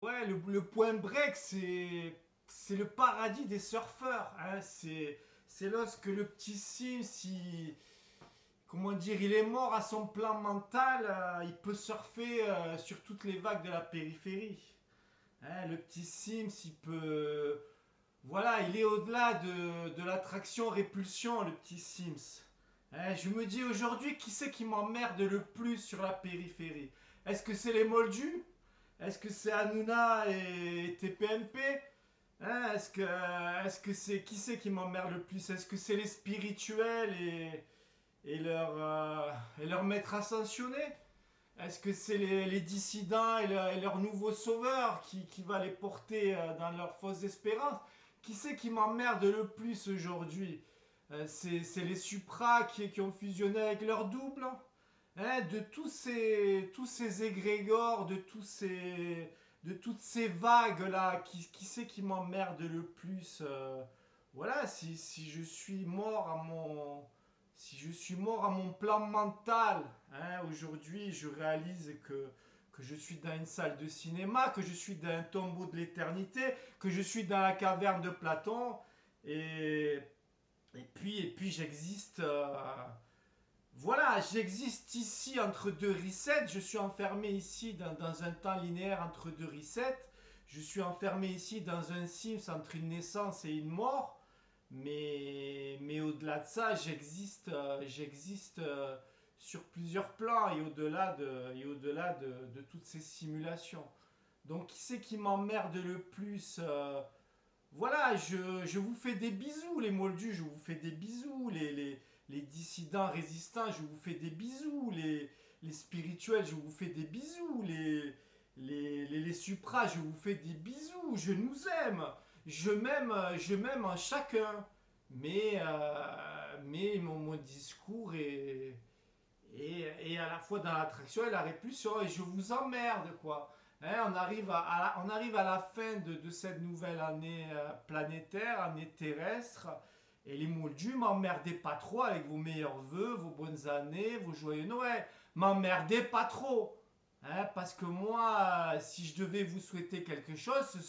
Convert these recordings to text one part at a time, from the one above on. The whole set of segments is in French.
Ouais, le point break, c'est le paradis des surfeurs. Hein. C'est lorsque le petit Sims, comment dire, il est mort à son plan mental, il peut surfer sur toutes les vagues de la périphérie. Hein, le petit Sims, il peut. Voilà, il est au-delà de l'attraction-répulsion, le petit Sims. Hein, je me dis aujourd'hui, qui c'est qui m'emmerde le plus sur la périphérie? Est-ce que c'est les Moldus? Est-ce que c'est Hanouna et TPMP? Hein, est-ce que c'est qui c'est qui m'emmerde le plus? Est-ce que c'est les spirituels et leur maître ascensionné? Est-ce que c'est les dissidents et leur nouveau sauveur qui va les porter dans leur fausse espérance? Qui c'est qui m'emmerde le plus aujourd'hui? C'est les Supra qui ont fusionné avec leur double? Hein, de tous ces égrégores, de toutes ces vagues-là, qui c'est qui m'emmerde le plus? Voilà, si je suis mort à mon plan mental, hein, aujourd'hui, je réalise que je suis dans une salle de cinéma, que je suis dans un tombeau de l'éternité, que je suis dans la caverne de Platon, et, et puis j'existe. Voilà, j'existe ici entre deux resets. Je suis enfermé ici dans un temps linéaire entre deux resets. Je suis enfermé ici dans un Sims entre une naissance et une mort. Mais au-delà de ça, j'existe sur plusieurs plans et au-delà de toutes ces simulations. Donc, qui c'est qui m'emmerde le plus? Voilà, je vous fais des bisous, les moldus, je vous fais des bisous, les dissidents résistants, je vous fais des bisous, les spirituels, je vous fais des bisous, les supras, je vous fais des bisous, je nous aime, je m'aime en chacun. Mais mon discours est à la fois dans l'attraction et la répulsion, et je vous emmerde, quoi. Hein, on arrive à la fin de cette nouvelle année planétaire, année terrestre, et les moldus, m'emmerdez pas trop avec vos meilleurs vœux, vos bonnes années, vos joyeux Noël. M'emmerdez pas trop. Hein, parce que moi, si je devais vous souhaiter quelque chose, ce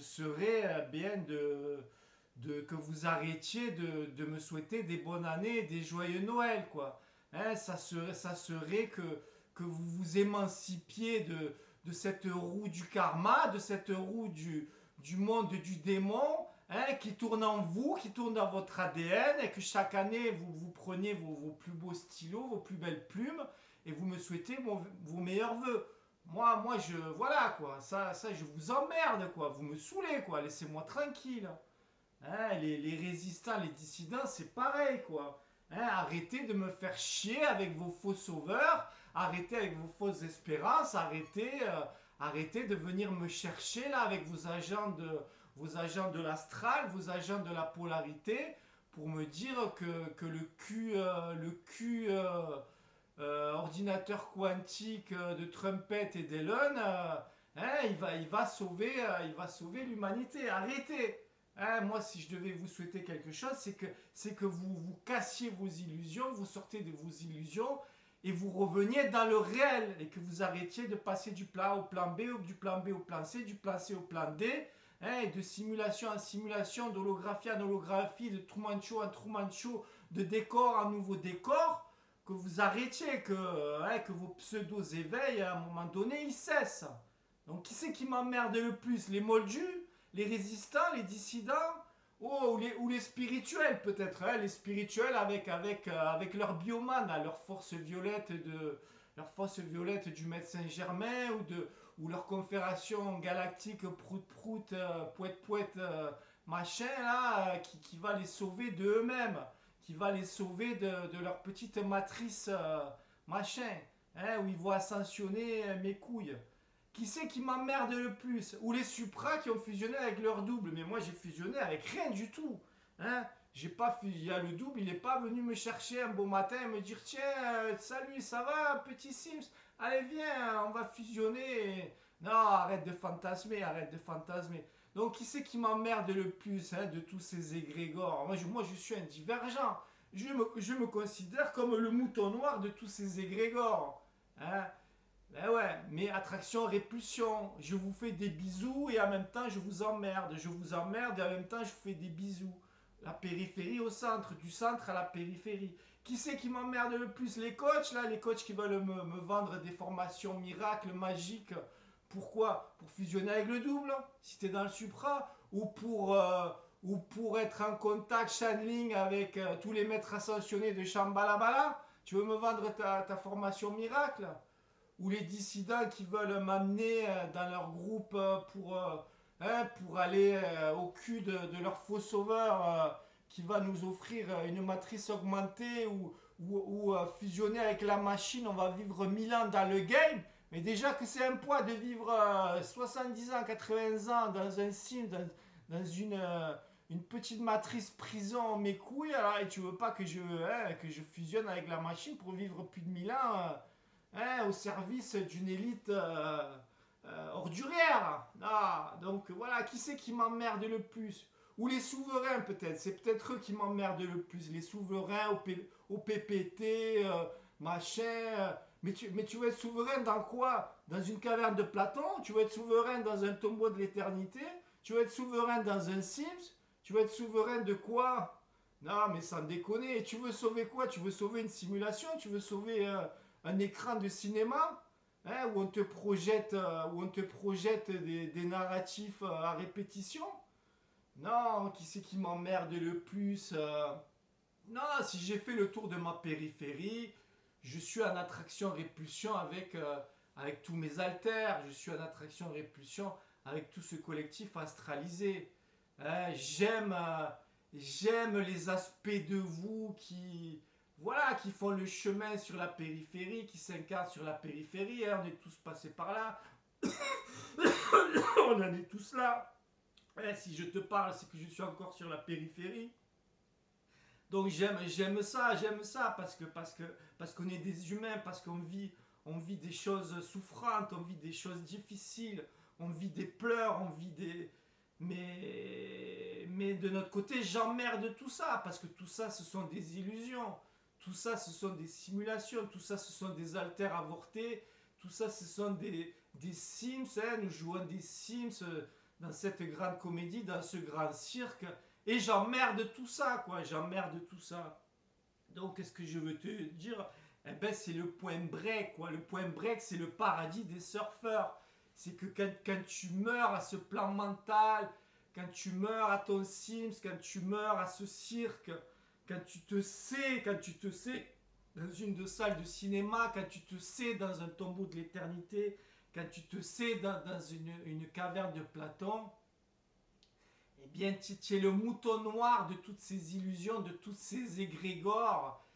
serait bien que vous arrêtiez de me souhaiter des bonnes années et des joyeux Noël, quoi. Hein, ça serait que vous vous émancipiez de cette roue du karma, de cette roue du monde du démon, hein, qui tourne en vous, qui tourne dans votre ADN, et que chaque année, vous preniez vos plus beaux stylos, vos plus belles plumes, et vous me souhaitez vos meilleurs voeux. Moi, voilà, quoi, ça, je vous emmerde, quoi, vous me saoulez, quoi, laissez-moi tranquille. Hein, les résistants, les dissidents, c'est pareil, quoi. Hein, arrêtez de me faire chier avec vos faux sauveurs, arrêtez avec vos fausses espérances, arrêtez de venir me chercher là avec vos agents de l'astral, vos agents de la polarité, pour me dire que le cul ordinateur quantique de Trumpet et d'Elon, hein, il va sauver l'humanité. Arrêtez. Hein, moi, si je devais vous souhaiter quelque chose, c'est que vous cassiez vos illusions, vous sortez de vos illusions et vous reveniez dans le réel, et que vous arrêtiez de passer du plan A au plan B, ou du plan B au plan C, du plan C au plan D, hein, et de simulation en simulation, d'holographie en holographie, de Truman Show en Truman Show, de décor en nouveau décor, que vous arrêtiez, que vos pseudo-éveils, à un moment donné, ils cessent. Donc, qui c'est qui m'emmerde le plus? Les moldus? Les résistants? Les dissidents? Oh, ou les spirituels, peut-être, hein, les spirituels avec leur biomane, hein, leur force violette du médecin Germain, ou leur confération galactique prout-prout, poète-poète, machin, là, qui va les sauver de eux-mêmes, qui va les sauver de leur petite matrice, machin, hein, où ils vont ascensionner mes couilles. Qui c'est qui m'emmerde le plus? Ou les Supra qui ont fusionné avec leur double. Mais moi, j'ai fusionné avec rien du tout. Hein, j'ai pas il y a le double, il n'est pas venu me chercher un beau matin et me dire: tiens, salut, ça va, petit Sims? Allez, viens, on va fusionner. Non, arrête de fantasmer, arrête de fantasmer. Donc, qui c'est qui m'emmerde le plus, hein, de tous ces égrégores? Moi, je suis un divergent. Je me considère comme le mouton noir de tous ces égrégores. Hein. Ben ouais, mais attraction-répulsion. Je vous fais des bisous et en même temps je vous emmerde. Je vous emmerde et en même temps je vous fais des bisous. La périphérie au centre, du centre à la périphérie. Qui c'est qui m'emmerde le plus? Les coachs, là, les coachs qui veulent me vendre des formations miracles, magiques. Pourquoi? Pour fusionner avec le double, si t'es dans le supra, ou pour être en contact channeling avec tous les maîtres ascensionnés de Shambhala. Tu veux me vendre ta formation miracle? Ou les dissidents qui veulent m'amener dans leur groupe pour aller au cul de leur faux sauveur qui va nous offrir une matrice augmentée ou fusionner avec la machine, on va vivre 1000 ans dans le game. Mais déjà que c'est un poids de vivre 70 ans, 80 ans dans un sim, dans une petite matrice prison mes couilles, alors, et tu veux pas que je fusionne avec la machine pour vivre plus de 1000 ans au service d'une élite ordurière. Ah, donc voilà, qui c'est qui m'emmerde le plus? Ou les souverains peut-être, c'est peut-être eux qui m'emmerdent le plus, les souverains au PPT, machin. Mais tu veux être souverain dans quoi? Dans une caverne de Platon? Tu veux être souverain dans un tombeau de l'éternité? Tu veux être souverain dans un Sims? Tu veux être souverain de quoi? Non, mais sans déconner. Tu veux sauver quoi? Tu veux sauver une simulation? Tu veux sauver un écran de cinéma où on te projette des narratifs à répétition? Non, qui c'est qui m'emmerde le plus Non, si j'ai fait le tour de ma périphérie, je suis en attraction-répulsion avec tous mes haltères, je suis en attraction-répulsion avec tout ce collectif astralisé. J'aime j'aime les aspects de vous voilà, qui font le chemin sur la périphérie, qui s'incarnent sur la périphérie. On est tous passés par là, on en est tous là. Si je te parle, c'est que je suis encore sur la périphérie. Donc j'aime ça parce qu'on est des humains, parce on vit des choses souffrantes, on vit des choses difficiles, on vit des pleurs, on vit des mais de notre côté, j'emmerde tout ça parce que tout ça ce sont des illusions. Tout ça ce sont des simulations, tout ça ce sont des alters avortés, tout ça ce sont des Sims, hein, nous jouons des Sims dans cette grande comédie, dans ce grand cirque. Et j'emmerde tout ça, quoi. J'emmerde tout ça. Donc, qu'est-ce que je veux te dire? Eh ben, c'est le point break, quoi. Le point break, c'est le paradis des surfeurs. C'est que quand tu meurs à ce plan mental, quand tu meurs à ton Sims, quand tu meurs à ce cirque, quand tu te sais dans une de salles de cinéma, quand tu te sais dans un tombeau de l'éternité, quand tu te sais dans une caverne de Platon, eh bien, tu es le mouton noir de toutes ces illusions, de tous ces égrégores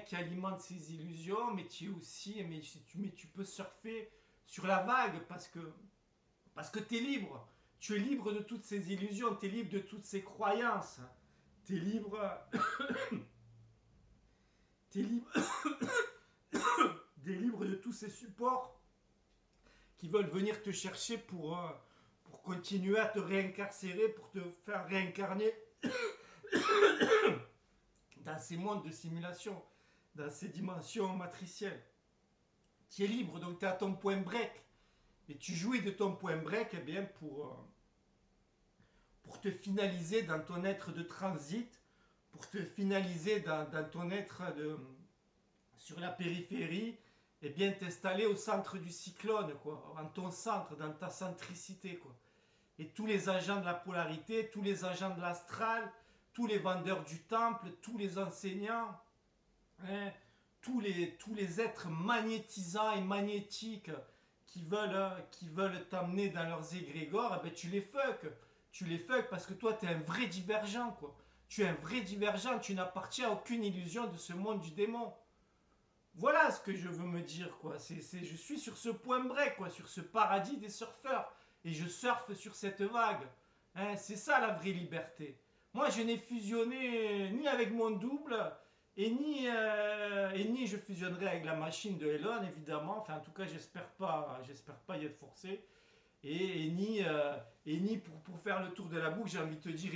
qui alimentent ces illusions, mais tu es aussi, mais tu peux surfer sur la vague parce que tu es libre. Tu es libre de toutes ces illusions, tu es libre de toutes ces croyances. Tu es libre, t'es libre, t'es libre de tous ces supports qui veulent venir te chercher pour continuer à te réincarcérer, pour te faire réincarner dans ces mondes de simulation, dans ces dimensions matricielles. Tu es libre, donc tu es à ton point break. Et tu jouis de ton point break eh bien, pour te finaliser dans ton être de transit, pour te finaliser dans ton être sur la périphérie, et bien t'installer au centre du cyclone, quoi, en ton centre, dans ta centricité. Quoi. Et tous les agents de la polarité, tous les agents de l'astral, tous les vendeurs du temple, tous les enseignants, hein, tous les êtres magnétisants et magnétiques qui veulent t'amener dans leurs égrégores, eh ben, tu les fuck. Tu les fuck parce que toi, tu es un vrai divergent, quoi. Tu es un vrai divergent, tu n'appartiens à aucune illusion de ce monde du démon. Voilà ce que je veux me dire, quoi. Je suis sur ce point break, quoi, sur ce paradis des surfeurs. Et je surfe sur cette vague. Hein, c'est ça la vraie liberté. Moi, je n'ai fusionné ni avec mon double, et ni je fusionnerai avec la machine de Elon, évidemment. Enfin, en tout cas, j'espère pas y être forcé. Et ni pour faire le tour de la boucle, j'ai envie de te dire,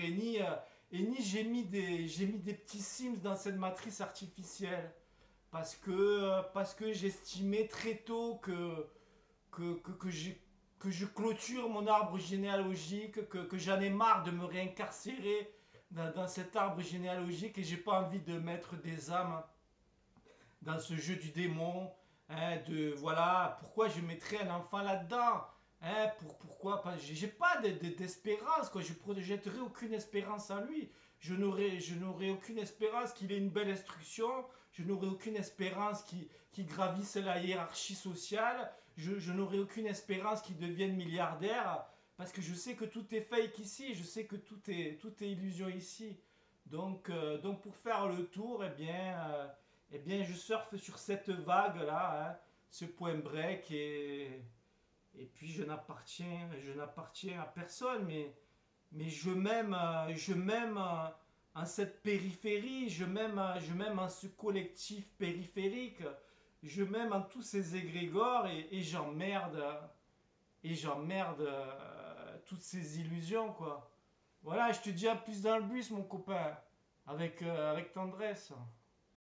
et ni j'ai mis des petits sims dans cette matrice artificielle parce que j'estimais très tôt que je clôture mon arbre généalogique, que j'en ai marre de me réincarcérer dans cet arbre généalogique et j'ai pas envie de mettre des âmes dans ce jeu du démon. Voilà, pourquoi je mettrais un enfant là-dedans? Pourquoi pas? J'ai pas d'espérance, quoi. Je projetterai aucune espérance en lui. Je n'aurai aucune espérance qu'il ait une belle instruction. Je n'aurai aucune espérance qu'il gravisse la hiérarchie sociale. Je n'aurai aucune espérance qu'il devienne milliardaire. Parce que je sais que tout est fake ici. Je sais que tout est illusion ici. Donc pour faire le tour, eh bien, je surfe sur cette vague-là, hein, ce point break, et puis je n'appartiens à personne, mais je m'aime en cette périphérie, je m'aime en ce collectif périphérique, je m'aime en tous ces égrégores, et j'emmerde toutes ces illusions, quoi. Voilà, je te dis à plus dans le bus, mon copain, avec tendresse.